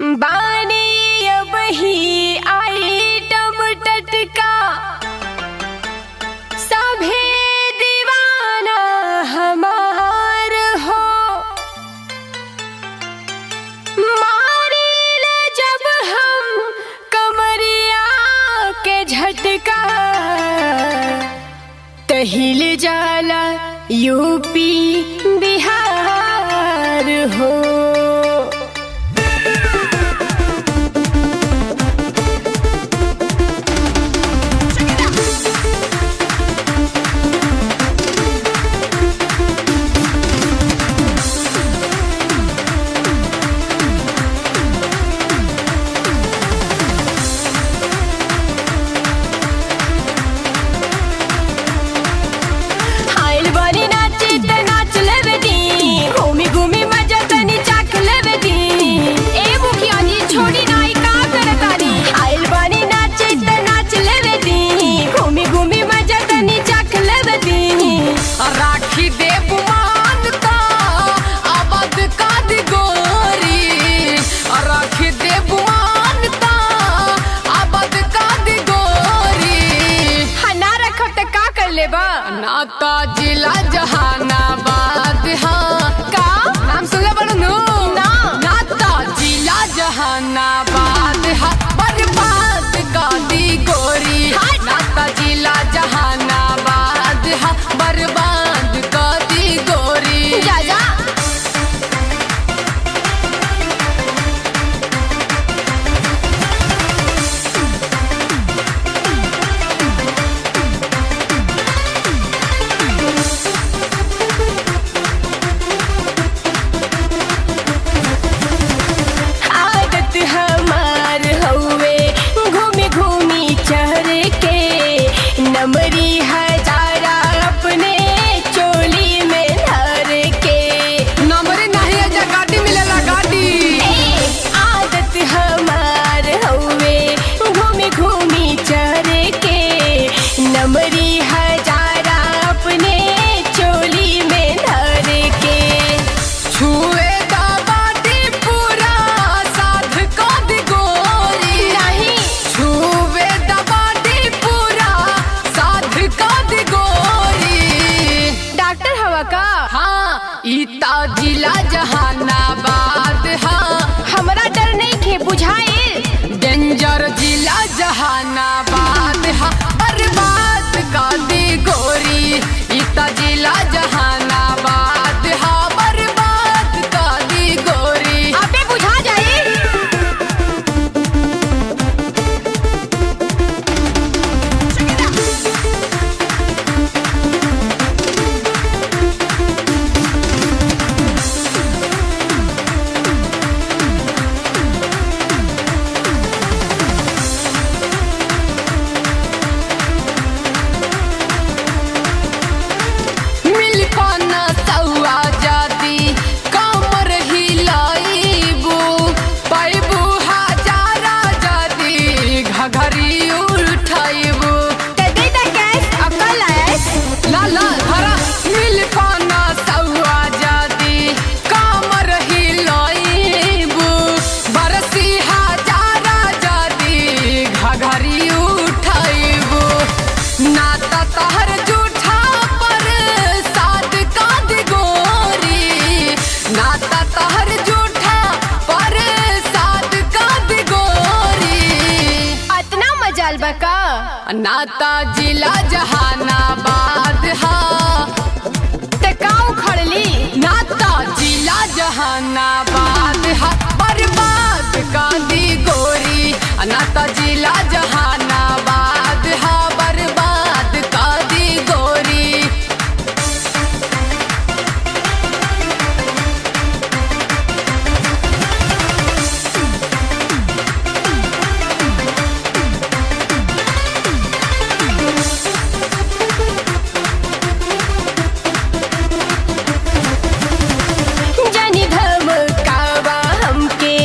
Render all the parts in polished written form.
बानी अब ही आइटम टटका सभे दीवाना हमार हो। मारिल जब हम कमरिया के झटका तहिल जाला यूपी बिहार हो। नाता जिला जहानाबाद हाँ का नाम सुन बड़नू ना नाता जिला जहानाबाद हाँ बर्बाद का दी गोरी नाता जिला जहानाबाद हाँ बर्बाद का दी गोरी जा जा नमरी हजारा अपने चोली में धर के नंबरी नहीं है जा गाड़ी मिलेला गाड़ी आदत हमार हवे घूमी घूमी चढ़ के नमरी हजारा अपने चोली में धर के छुए दाबादी पूरा साध को दी गोरी नहीं छुए दाबादी पूरा साध को दी गोरी डॉक्टर हवा का हाँ इता जिला जहानाबाद हाँ हमरा डर नहीं खे बुझाए डेंजर जिला जहानाबाद हाँ बर्बाद का दी गोरी इता जिला जहानाबाद हाँ बर्बाद का दी गोरी अबे बुझा जाए नाता जिला जहानाबाद हाँ टकाऊ खड़ली नाता जिला जहानाबाद हाँ बर्बाद का दी गोरी नाता जिला जहानाबाद हाँ बर्बाद का दी गोरी जनी धमकावा हमके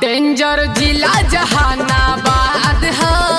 डेंजर जिला जहानाबाद है।